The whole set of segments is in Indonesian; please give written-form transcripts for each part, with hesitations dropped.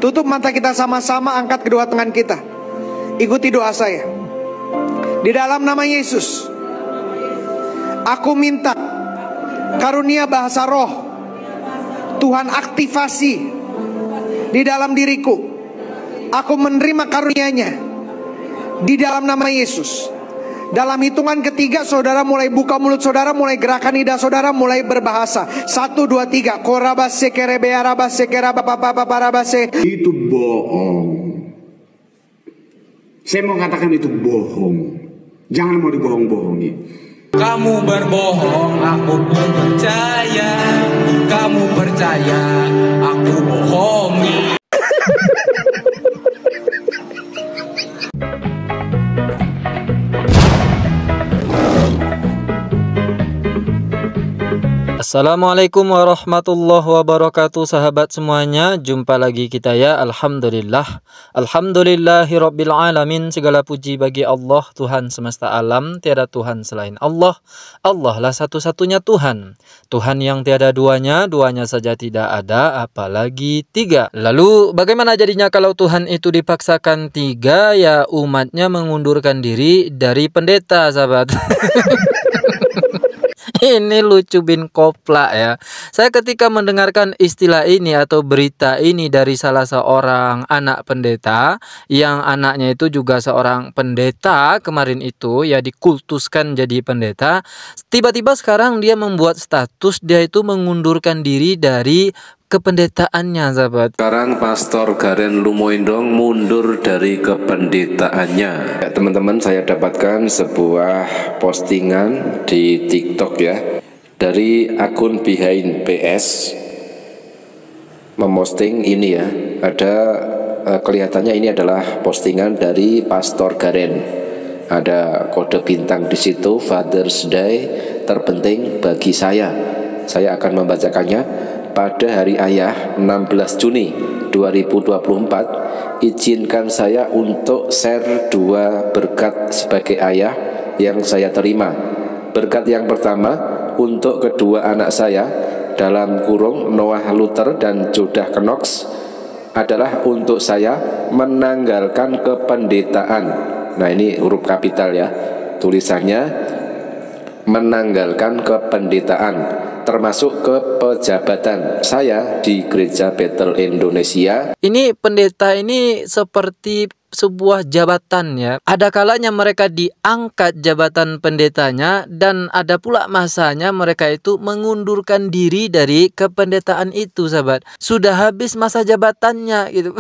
Tutup mata kita sama-sama, angkat kedua tangan kita. Ikuti doa saya. Di dalam nama Yesus, aku minta karunia bahasa roh Tuhan aktifasi di dalam diriku. Aku menerima karunia-Nya di dalam nama Yesus. Dalam hitungan ketiga, saudara mulai buka mulut saudara, mulai gerakan lidah saudara, mulai berbahasa. 1, 2, 3. Korabase kerebearabase kerabapapaparabase. Itu bohong. Saya mau katakan itu bohong. Jangan mau dibohong-bohongi. Kamu berbohong, aku pun percaya. Kamu percaya, aku bohongi. Assalamualaikum warahmatullahi wabarakatuh, sahabat semuanya. Jumpa lagi kita ya. Alhamdulillah, alhamdulillahirabbil alamin. Segala puji bagi Allah, Tuhan semesta alam. Tiada Tuhan selain Allah. Allah lah satu-satunya Tuhan, Tuhan yang tiada duanya, duanya saja tidak ada, apalagi tiga. Lalu bagaimana jadinya kalau Tuhan itu dipaksakan tiga? Ya umatnya mengundurkan diri dari pendeta, sahabat. Ini lucu bin koplak ya. Saya ketika mendengarkan istilah ini atau berita ini dari salah seorang anak pendeta, yang anaknya itu juga seorang pendeta kemarin itu ya, dikultuskan jadi pendeta. Tiba-tiba sekarang dia membuat status dia itu mengundurkan diri dari kependetaannya, sahabat. Sekarang Pastor Garen Lumoindong mundur dari kependetaannya. Ya, teman-teman, saya dapatkan sebuah postingan di TikTok ya, dari akun Behind PS memposting ini ya. Ada kelihatannya ini adalah postingan dari Pastor Garen. Ada kode bintang di situ, Father's Day terpenting bagi saya. Saya akan membacakannya. Pada hari Ayah 16 Juni 2024, izinkan saya untuk share 2 berkat sebagai ayah yang saya terima. Berkat yang pertama untuk kedua anak saya, dalam kurung Noah Luther dan Jodah Knox, adalah untuk saya menanggalkan kependetaan. Nah, ini huruf kapital ya, tulisannya menanggalkan kependetaan, termasuk kepejabatan saya di Gereja Bethel Indonesia. Ini pendeta ini seperti sebuah jabatan ya. Ada kalanya mereka diangkat jabatan pendetanya, dan ada pula masanya mereka itu mengundurkan diri dari kependetaan itu, sahabat. Sudah habis masa jabatannya gitu.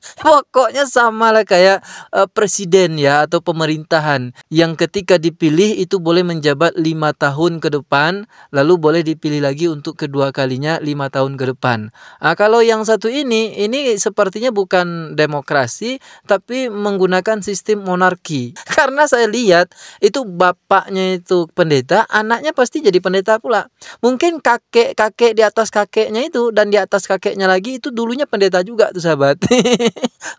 Pokoknya sama lah kayak presiden ya, atau pemerintahan yang ketika dipilih itu boleh menjabat 5 tahun ke depan, lalu boleh dipilih lagi untuk kedua kalinya 5 tahun ke depan. Kalau yang satu ini sepertinya bukan demokrasi, tapi menggunakan sistem monarki. Karena saya lihat itu bapaknya itu pendeta, anaknya pasti jadi pendeta pula. Mungkin kakek di atas kakeknya itu, dan di atas kakeknya lagi itu dulunya pendeta juga tuh, sahabat.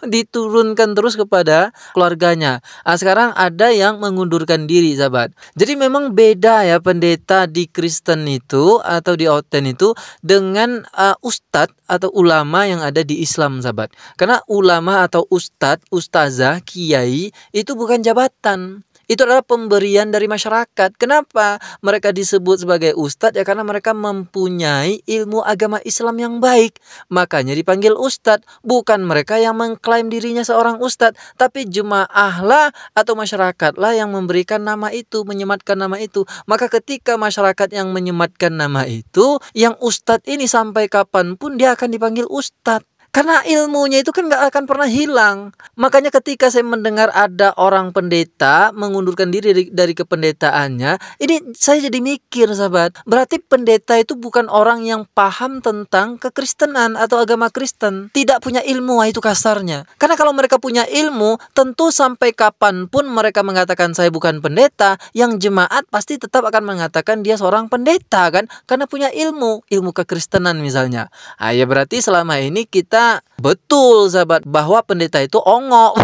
Diturunkan terus kepada keluarganya. Sekarang ada yang mengundurkan diri, sahabat. Jadi memang beda ya pendeta di Kristen itu atau di Oten itu dengan ustadz atau ulama yang ada di Islam, sahabat. Karena ulama atau ustadz, ustazah, kiai itu bukan jabatan. Itu adalah pemberian dari masyarakat. Kenapa mereka disebut sebagai ustadz? Ya karena mereka mempunyai ilmu agama Islam yang baik. Makanya dipanggil ustadz. Bukan mereka yang mengklaim dirinya seorang ustadz, tapi jemaah lah atau masyarakat lah yang memberikan nama itu, menyematkan nama itu. Maka ketika masyarakat yang menyematkan nama itu, yang ustadz ini sampai kapanpun dia akan dipanggil ustadz. Karena ilmunya itu kan gak akan pernah hilang. Makanya ketika saya mendengar ada orang pendeta mengundurkan diri dari kependetaannya, ini saya jadi mikir, sahabat. Berarti pendeta itu bukan orang yang paham tentang kekristenan atau agama Kristen. Tidak punya ilmu, itu kasarnya. Karena kalau mereka punya ilmu, tentu sampai kapanpun mereka mengatakan saya bukan pendeta, yang jemaat pasti tetap akan mengatakan dia seorang pendeta kan. Karena punya ilmu kekristenan misalnya. Ya berarti selama ini kita betul, sahabat, bahwa pendeta itu ongok.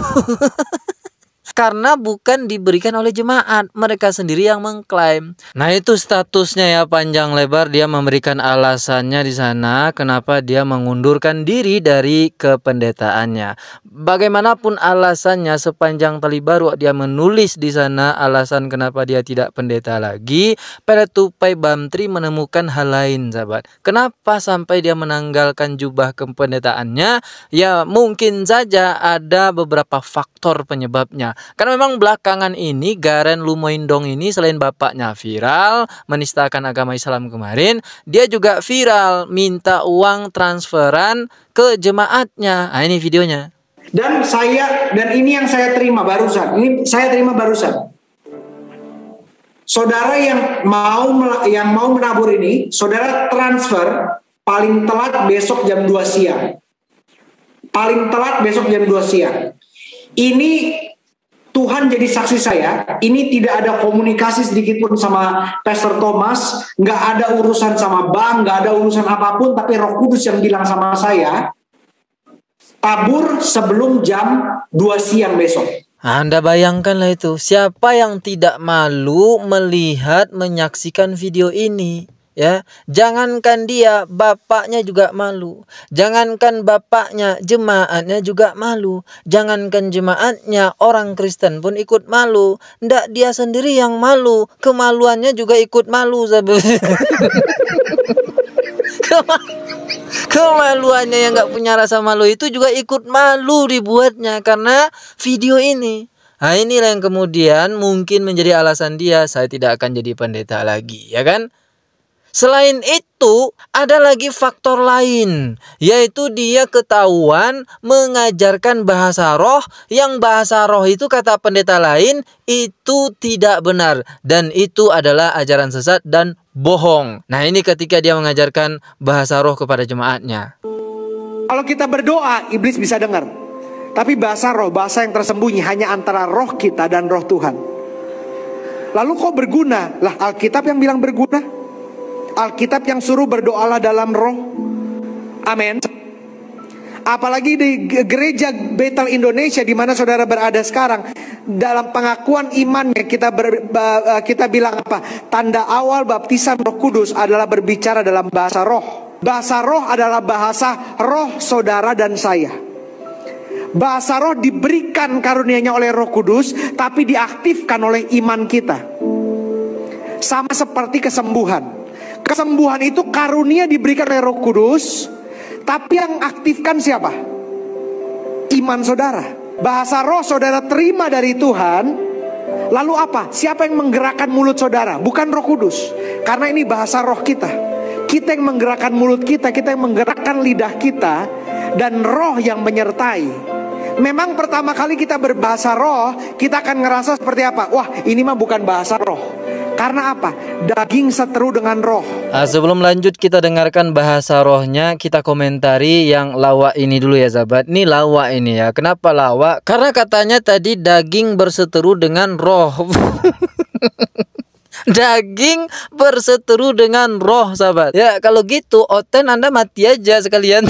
karena bukan diberikan oleh jemaat, mereka sendiri yang mengklaim. Nah, itu statusnya ya, panjang lebar dia memberikan alasannya di sana kenapa dia mengundurkan diri dari kependetaannya. Bagaimanapun alasannya, sepanjang tali baru dia menulis di sana alasan kenapa dia tidak pendeta lagi, Peletupai Bamtri menemukan hal lain, sahabat. Kenapa sampai dia menanggalkan jubah kependetaannya? Ya mungkin saja ada beberapa faktor penyebabnya. Karena memang belakangan ini Garen Lumoindong ini selain bapaknya viral menistakan agama Islam kemarin, dia juga viral minta uang transferan ke jemaatnya. Nah, ini videonya. Dan ini yang saya terima barusan. Ini saya terima barusan. Saudara yang mau menabur ini, saudara transfer paling telat besok jam 2 siang. Paling telat besok jam 2 siang. Ini Tuhan jadi saksi saya, ini tidak ada komunikasi sedikit pun sama Pastor Thomas, nggak ada urusan sama bank, nggak ada urusan apapun, tapi Roh Kudus yang bilang sama saya, tabur sebelum jam 2 siang besok. Anda bayangkanlah itu, siapa yang tidak malu melihat, menyaksikan video ini? Ya, jangankan dia, bapaknya juga malu. Jangankan bapaknya, jemaatnya juga malu. Jangankan jemaatnya, orang Kristen pun ikut malu. Ndak dia sendiri yang malu, kemaluannya juga ikut malu, sahabat. Kemaluannya yang nggak punya rasa malu itu juga ikut malu dibuatnya karena video ini. Nah, inilah yang kemudian mungkin menjadi alasan dia, saya tidak akan jadi pendeta lagi, ya kan? Selain itu, ada lagi faktor lain, yaitu dia ketahuan mengajarkan bahasa roh, yang bahasa roh itu kata pendeta lain, itu tidak benar. Dan itu adalah ajaran sesat dan bohong. Nah, ini ketika dia mengajarkan bahasa roh kepada jemaatnya. Kalau kita berdoa, iblis bisa dengar. Tapi bahasa roh, bahasa yang tersembunyi hanya antara roh kita dan roh Tuhan. Lalu kok berguna? Lah, Alkitab yang bilang berguna. Alkitab yang suruh berdoalah dalam roh. Amin. Apalagi di gereja Bethel Indonesia di mana saudara berada sekarang, dalam pengakuan imannya kita bilang apa? Tanda awal baptisan Roh Kudus adalah berbicara dalam bahasa roh. Bahasa roh adalah bahasa roh saudara dan saya. Bahasa roh diberikan karunia-Nya oleh Roh Kudus, tapi diaktifkan oleh iman kita. Sama seperti kesembuhan. Kesembuhan itu karunia diberikan oleh Roh Kudus, tapi yang aktifkan siapa? Iman saudara. Bahasa roh saudara terima dari Tuhan. Lalu apa? Siapa yang menggerakkan mulut saudara? Bukan Roh Kudus. Karena ini bahasa roh kita. Kita yang menggerakkan mulut kita, kita yang menggerakkan lidah kita, dan roh yang menyertai. Memang pertama kali kita berbahasa roh, kita akan ngerasa seperti apa? Wah, ini mah bukan bahasa roh. Karena apa? Daging seteru dengan roh. Nah, sebelum lanjut kita dengarkan bahasa rohnya, kita komentari yang lawak ini dulu ya sahabat. Ini lawak ini ya. Kenapa lawak? Karena katanya tadi daging berseteru dengan roh. Daging berseteru dengan roh sahabat. Ya kalau gitu Oten Anda mati aja sekalian.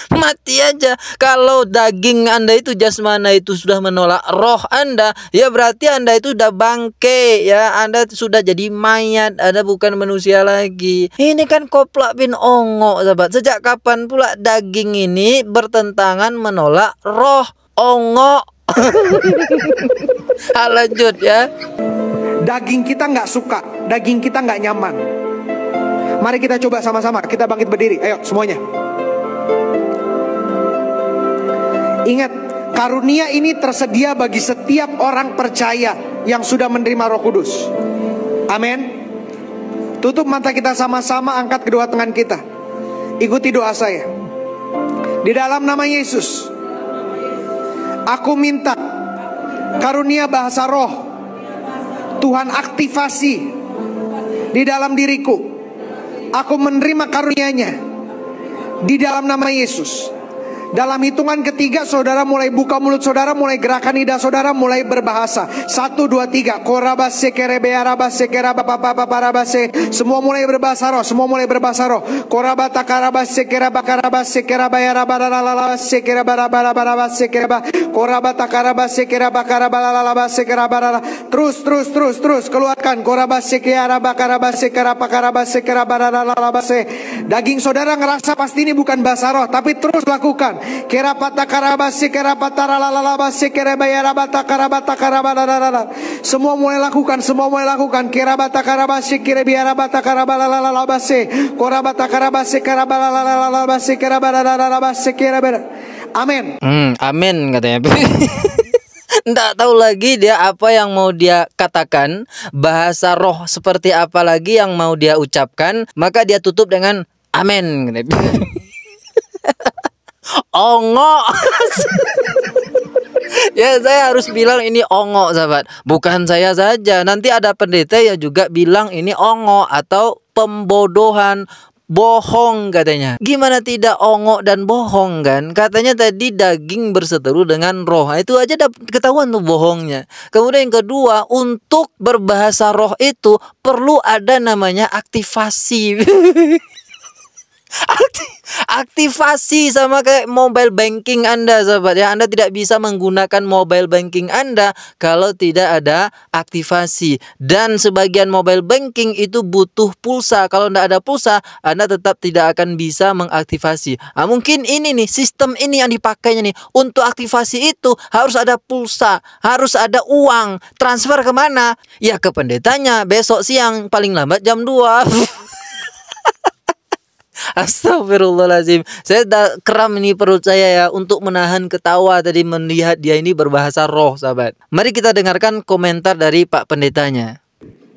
Mati aja. Kalau daging Anda itu jasmana itu sudah menolak roh Anda, ya berarti Anda itu sudah bangke, ya Anda sudah jadi mayat, Anda bukan manusia lagi. Ini kan koplak bin ongo sahabat. Sejak kapan pula daging ini bertentangan menolak roh? Ongo. Lanjut ya. Daging kita nggak suka, daging kita nggak nyaman. Mari kita coba sama-sama, kita bangkit berdiri. Ayo semuanya. Ingat, karunia ini tersedia bagi setiap orang percaya yang sudah menerima Roh Kudus. Amin. Tutup mata kita sama-sama, angkat kedua tangan kita. Ikuti doa saya. Di dalam nama Yesus, aku minta karunia bahasa roh Tuhan aktifasi di dalam diriku. Aku menerima karunia-Nya di dalam nama Yesus. Dalam hitungan ketiga saudara mulai buka mulut saudara, mulai gerakan lidah saudara, mulai berbahasa. 1, 2, 3. Korabase kerebe arabase kerabapapapapabase. Semua mulai berbahasa roh, semua mulai berbahasa roh. Korabata karabase kerabakarabase kerabayarabaralabase kerabarabarabase keraba. Korabata karabase kerabakarabalalabase kerabarala. Terus keluarkan. Korabase kerabakarabase kerabakarabase kerabaralabase. Daging saudara ngerasa pasti ini bukan bahasa roh, tapi terus lakukan. Kerapata karabase kerapata lalalabase kerebayarabata karabata karabalalala. Semua mulai lakukan, semua mulai lakukan. Kerabata karabase kerebiarabata karabalalabase. Korabata karabase karabalalabase kerabalalabase kerabara. Amin. Amin katanya. Nggak tahu lagi dia apa yang mau dia katakan, bahasa roh seperti apa lagi yang mau dia ucapkan, maka dia tutup dengan amin. Ongo. Ya saya harus bilang ini ongo sahabat. Bukan saya saja, nanti ada pendeta yang juga bilang ini ongo atau pembodohan, bohong katanya. Gimana tidak ongo dan bohong kan? Katanya tadi daging berseteru dengan roh. Nah, itu aja ketahuan tuh bohongnya. Kemudian yang kedua, untuk berbahasa roh itu perlu ada namanya aktivasi. Aktivasi sama kayak mobile banking Anda sahabat ya. Anda tidak bisa menggunakan mobile banking Anda kalau tidak ada aktivasi. Dan sebagian mobile banking itu butuh pulsa. Kalau tidak ada pulsa, Anda tetap tidak akan bisa mengaktifasi. Nah, mungkin ini nih, sistem ini yang dipakainya nih. Untuk aktivasi itu harus ada pulsa, harus ada uang. Transfer kemana? Ya ke pendetanya besok siang, paling lambat jam 2. Astagfirullahaladzim. Saya kram ini perut saya ya untuk menahan ketawa tadi melihat dia ini berbahasa roh sahabat. Mari kita dengarkan komentar dari Pak Pendetanya.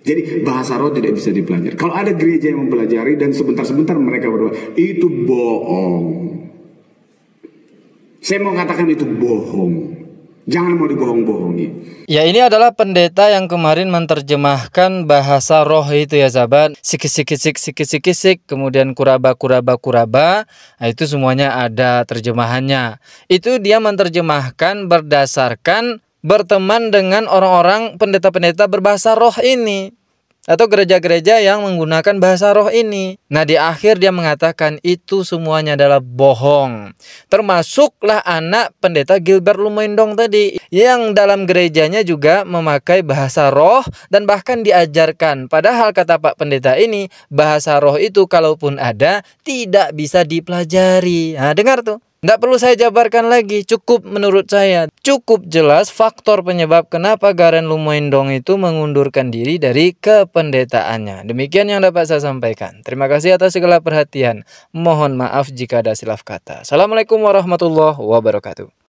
Jadi bahasa roh tidak bisa dipelajari. Kalau ada gereja yang mempelajari dan sebentar-sebentar mereka berdoa, itu bohong. Saya mau katakan itu bohong. Jangan mau dibohong-bohongi. Ya, ini adalah pendeta yang kemarin menerjemahkan bahasa roh itu ya sahabat. Sikisik, kemudian kuraba. Nah, itu semuanya ada terjemahannya. Itu dia menerjemahkan berdasarkan berteman dengan orang-orang pendeta-pendeta berbahasa roh ini, atau gereja-gereja yang menggunakan bahasa roh ini. Nah, di akhir dia mengatakan itu semuanya adalah bohong. Termasuklah anak pendeta Gilbert Lumendong tadi, yang dalam gerejanya juga memakai bahasa roh dan bahkan diajarkan. Padahal kata Pak Pendeta ini, bahasa roh itu kalaupun ada, tidak bisa dipelajari. Nah, dengar tuh. Nggak perlu saya jabarkan lagi, cukup menurut saya. Cukup jelas faktor penyebab kenapa Garen Lumendong itu mengundurkan diri dari kependetaannya. Demikian yang dapat saya sampaikan. Terima kasih atas segala perhatian. Mohon maaf jika ada silap kata. Assalamualaikum warahmatullahi wabarakatuh.